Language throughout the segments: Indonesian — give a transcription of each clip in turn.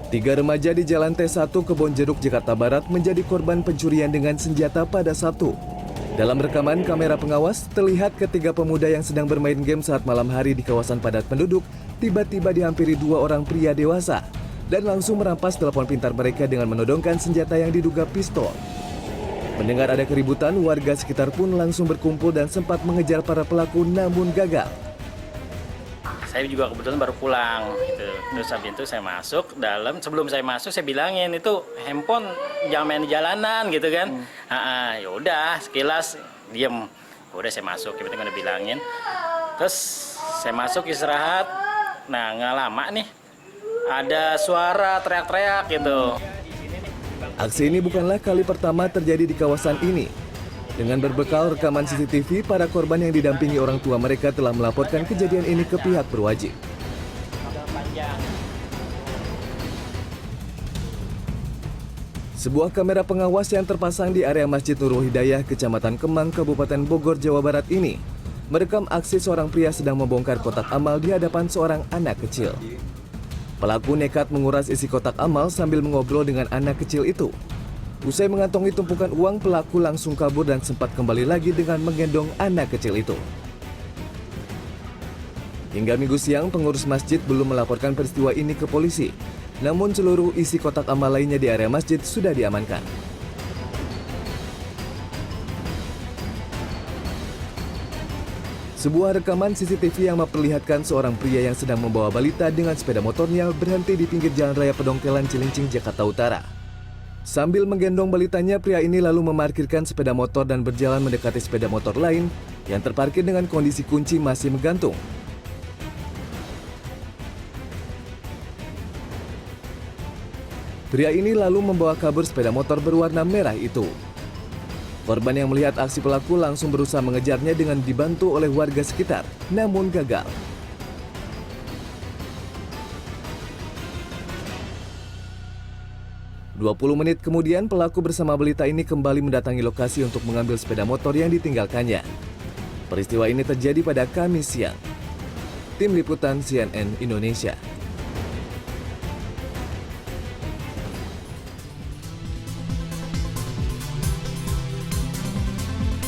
Tiga remaja di Jalan T1 Kebonjeruk, Jakarta Barat menjadi korban pencurian dengan senjata pada Sabtu. Dalam rekaman kamera pengawas, terlihat ketiga pemuda yang sedang bermain game saat malam hari di kawasan padat penduduk, tiba-tiba dihampiri dua orang pria dewasa dan langsung merampas telepon pintar mereka dengan menodongkan senjata yang diduga pistol. Mendengar ada keributan, warga sekitar pun langsung berkumpul dan sempat mengejar para pelaku namun gagal. Saya juga kebetulan baru pulang gitu. Terus habis itu saya masuk dalam, sebelum saya masuk saya bilangin itu handphone jangan main di jalanan gitu kan. Ya udah sekilas diem. Udah saya masuk, tiba-tiba udah bilangin. Terus saya masuk istirahat. Nah, nggak lama nih ada suara teriak-teriak gitu. Aksi ini bukanlah kali pertama terjadi di kawasan ini. Dengan berbekal rekaman CCTV, para korban yang didampingi orang tua mereka telah melaporkan kejadian ini ke pihak berwajib. Sebuah kamera pengawas yang terpasang di area Masjid Nurul Hidayah, Kecamatan Kemang, Kabupaten Bogor, Jawa Barat ini merekam aksi seorang pria sedang membongkar kotak amal di hadapan seorang anak kecil. Pelaku nekat menguras isi kotak amal sambil mengobrol dengan anak kecil itu. Usai mengantongi tumpukan uang, pelaku langsung kabur dan sempat kembali lagi dengan menggendong anak kecil itu. Hingga Minggu siang, pengurus masjid belum melaporkan peristiwa ini ke polisi. Namun seluruh isi kotak amal lainnya di area masjid sudah diamankan. Sebuah rekaman CCTV yang memperlihatkan seorang pria yang sedang membawa balita dengan sepeda motornya berhenti di pinggir Jalan Raya Pedongkelan Cilincing, Jakarta Utara. Sambil menggendong balitanya, pria ini lalu memarkirkan sepeda motor dan berjalan mendekati sepeda motor lain yang terparkir dengan kondisi kunci masih menggantung. Pria ini lalu membawa kabur sepeda motor berwarna merah itu. Korban yang melihat aksi pelaku langsung berusaha mengejarnya dengan dibantu oleh warga sekitar, namun gagal. 20 menit kemudian, pelaku bersama balita ini kembali mendatangi lokasi untuk mengambil sepeda motor yang ditinggalkannya. Peristiwa ini terjadi pada Kamis siang. Tim Liputan CNN Indonesia.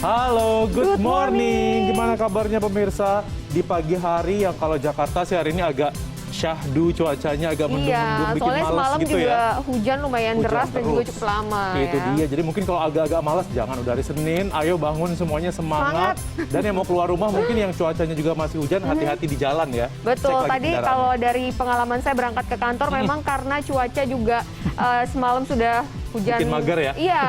Halo, good morning. Gimana kabarnya pemirsa? Di pagi hari yang kalau Jakarta sih hari ini agak syahdu, cuacanya agak mendung-mendung, bikin soalnya malas semalam gitu juga ya. hujan lumayan deras dan juga cukup lama. Itu dia, jadi mungkin kalau agak-agak malas jangan, udah hari Senin, ayo bangun semuanya semangat. Dan yang mau keluar rumah mungkin yang cuacanya juga masih hujan, hati-hati di jalan ya. Betul, tadi kalau dari pengalaman saya berangkat ke kantor memang karena cuaca juga semalam sudah hujan. Bikin mager ya? Iya,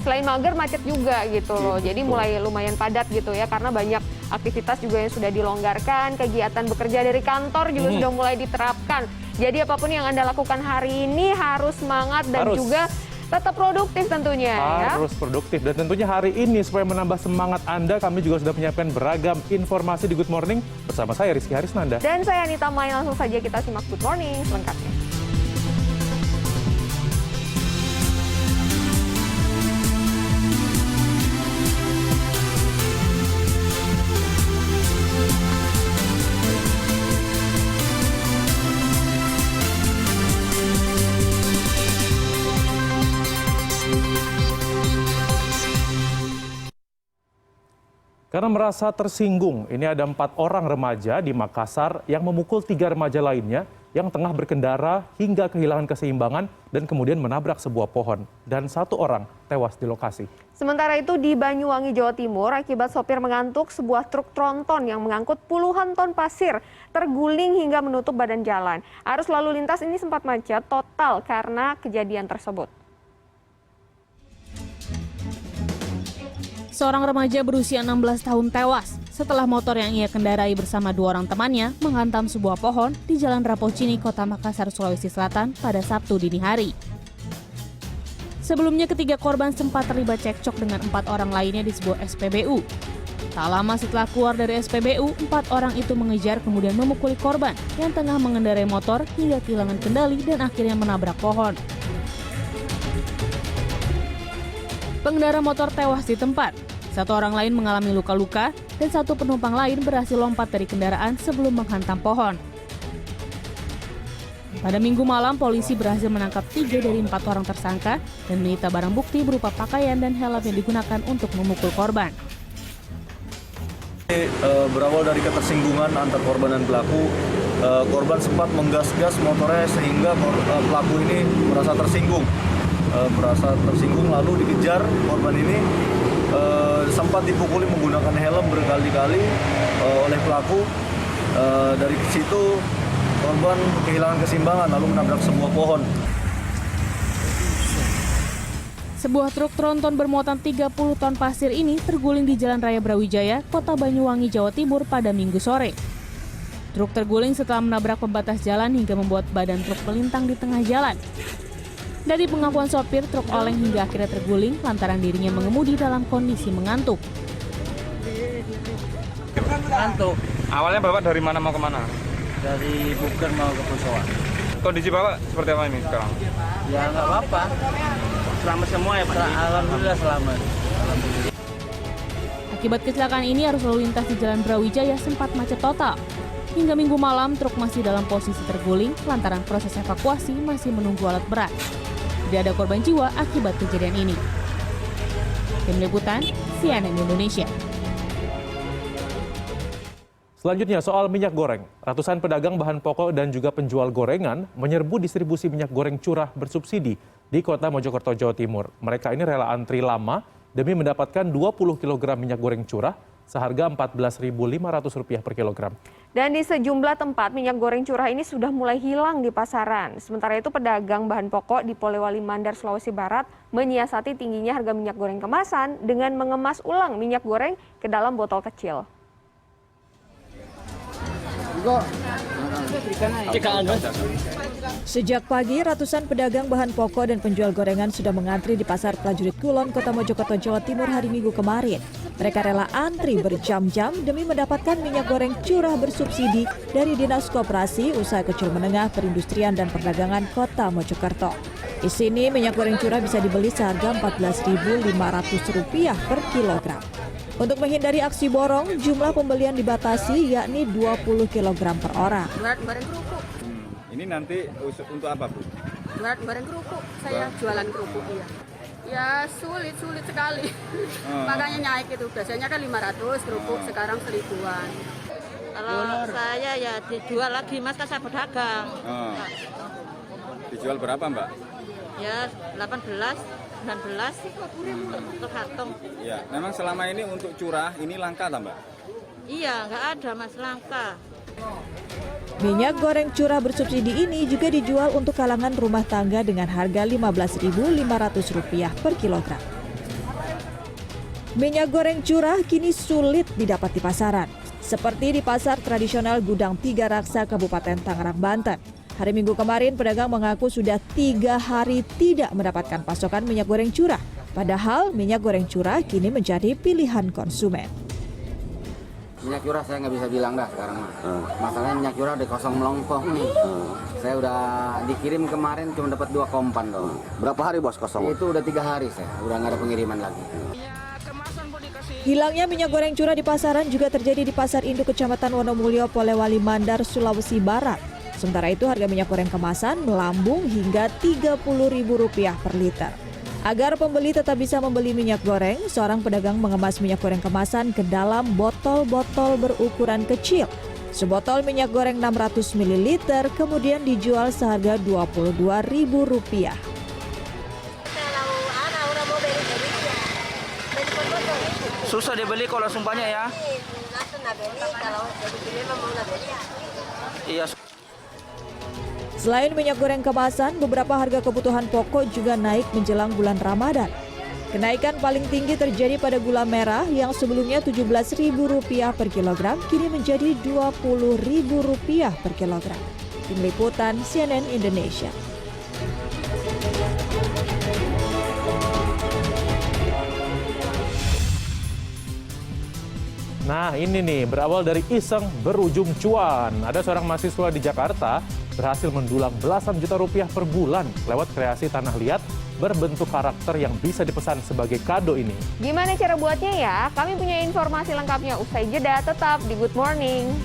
selain mager macet juga gitu loh. Jadi mulai lumayan padat gitu ya, karena banyak aktivitas juga yang sudah dilonggarkan, kegiatan bekerja dari kantor juga sudah mulai diterapkan. Jadi apapun yang Anda lakukan hari ini harus semangat dan juga tetap produktif tentunya. Harus produktif, dan tentunya hari ini supaya menambah semangat Anda, kami juga sudah menyiapkan beragam informasi di Good Morning bersama saya Rizky Harisnanda. Dan saya Anita Mai, langsung saja kita simak Good Morning selengkapnya. Karena merasa tersinggung, ini ada 4 orang remaja di Makassar yang memukul 3 remaja lainnya yang tengah berkendara hingga kehilangan keseimbangan dan kemudian menabrak sebuah pohon. Dan 1 orang tewas di lokasi. Sementara itu di Banyuwangi, Jawa Timur, akibat sopir mengantuk, sebuah truk tronton yang mengangkut puluhan ton pasir terguling hingga menutup badan jalan. Arus lalu lintas ini sempat macet total karena kejadian tersebut. Seorang remaja berusia 16 tahun tewas setelah motor yang ia kendarai bersama 2 orang temannya menghantam sebuah pohon di Jalan Rapocini, Kota Makassar, Sulawesi Selatan pada Sabtu dini hari. Sebelumnya ketiga korban sempat terlibat cekcok dengan 4 orang lainnya di sebuah SPBU. Tak lama setelah keluar dari SPBU, 4 orang itu mengejar kemudian memukuli korban yang tengah mengendarai motor hingga kehilangan kendali dan akhirnya menabrak pohon. Pengendara motor tewas di tempat. 1 orang lain mengalami luka-luka dan 1 penumpang lain berhasil lompat dari kendaraan sebelum menghantam pohon. Pada Minggu malam, polisi berhasil menangkap 3 dari 4 orang tersangka dan menyita barang bukti berupa pakaian dan helm yang digunakan untuk memukul korban. Berawal dari ketersinggungan antar korban dan pelaku, korban sempat menggas-gas motornya sehingga pelaku ini merasa tersinggung. Lalu dikejar korban ini, sempat dipukuli menggunakan helm berkali-kali oleh pelaku. Dari situ korban kehilangan keseimbangan lalu menabrak sebuah pohon. Sebuah truk tronton bermuatan 30 ton pasir ini terguling di Jalan Raya Brawijaya, Kota Banyuwangi, Jawa Timur pada Minggu sore. Truk terguling setelah menabrak pembatas jalan hingga membuat badan truk melintang di tengah jalan. Dari pengakuan sopir, truk oleng hingga akhirnya terguling lantaran dirinya mengemudi dalam kondisi mengantuk. Ngantuk. Awalnya Bapak dari mana mau kemana? Dari Buker mau ke Posoan. Kondisi Bapak seperti apa ini sekarang? Ya nggak apa-apa. Selamat semua ya Pak. Alhamdulillah selamat. Akibat kecelakaan ini, arus lalu lintas di Jalan Brawijaya sempat macet total. Hingga Minggu malam, truk masih dalam posisi terguling lantaran proses evakuasi masih menunggu alat berat. Tidak ada korban jiwa akibat kejadian ini. Tim Liputan, CNN Indonesia. Selanjutnya soal minyak goreng. Ratusan pedagang bahan pokok dan juga penjual gorengan menyerbu distribusi minyak goreng curah bersubsidi di Kota Mojokerto, Jawa Timur. Mereka ini rela antri lama demi mendapatkan 20 kg minyak goreng curah seharga Rp14.500 per kilogram. Dan di sejumlah tempat minyak goreng curah ini sudah mulai hilang di pasaran. Sementara itu pedagang bahan pokok di Polewali Mandar, Sulawesi Barat menyiasati tingginya harga minyak goreng kemasan dengan mengemas ulang minyak goreng ke dalam botol kecil. Sejak pagi, ratusan pedagang bahan pokok dan penjual gorengan sudah mengantri di Pasar Prajurit Kulon, Kota Mojokerto, Jawa Timur hari Minggu kemarin. Mereka rela antri berjam-jam demi mendapatkan minyak goreng curah bersubsidi dari Dinas Koperasi, Usaha Kecil Menengah, Perindustrian dan Perdagangan Kota Mojokerto. Di sini minyak goreng curah bisa dibeli seharga Rp14.500 per kilogram. Untuk menghindari aksi borong, jumlah pembelian dibatasi yakni 20 kg per orang. Buat bareng kerupuk. Ini nanti untuk apa, Bu? Buat bareng kerupuk. Saya jualan kerupuk, iya. Ya sulit sekali. Makanya naik itu. Biasanya kan 500 kerupuk, sekarang 1000-an. Kalau saya ya dijual lagi, Mas, kan saya pedagang. Dijual berapa, Mbak? Ya 18. 19 untuk kantong. Ya, memang selama ini untuk curah ini langka, Mbak? Iya, nggak ada, Mas, langka. Minyak goreng curah bersubsidi ini juga dijual untuk kalangan rumah tangga dengan harga Rp15.500 per kilogram. Minyak goreng curah kini sulit didapat di pasaran, seperti di pasar tradisional Gudang Tiga Raksa, Kabupaten Tangerang, Banten. Hari Minggu kemarin, pedagang mengaku sudah 3 hari tidak mendapatkan pasokan minyak goreng curah. Padahal minyak goreng curah kini menjadi pilihan konsumen. Minyak curah saya nggak bisa bilang dah sekarang. Masalahnya minyak curah udah kosong melongkong nih. Saya udah dikirim kemarin cuma dapat 2 kompan dong. Berapa hari bos kosong? Itu udah 3 hari saya, udah nggak ada pengiriman lagi. Hilangnya minyak goreng curah di pasaran juga terjadi di Pasar Induk Kecamatan Wonomulyo, Polewali Mandar, Sulawesi Barat. Sementara itu harga minyak goreng kemasan melambung hingga Rp30.000 per liter. Agar pembeli tetap bisa membeli minyak goreng, seorang pedagang mengemas minyak goreng kemasan ke dalam botol-botol berukuran kecil. Sebotol minyak goreng 600 ml kemudian dijual seharga Rp22.000. Susah dibeli kalau sumpahnya ya. Iya. Selain minyak goreng kemasan, beberapa harga kebutuhan pokok juga naik menjelang bulan Ramadan. Kenaikan paling tinggi terjadi pada gula merah yang sebelumnya Rp17.000 per kilogram, kini menjadi Rp20.000 per kilogram. Tim Liputan, CNN Indonesia. Nah ini nih, berawal dari iseng berujung cuan. Ada seorang mahasiswa di Jakarta berhasil mendulang belasan juta rupiah per bulan lewat kreasi tanah liat berbentuk karakter yang bisa dipesan sebagai kado ini. Gimana cara buatnya ya? Kami punya informasi lengkapnya usai jeda, tetap di Good Morning.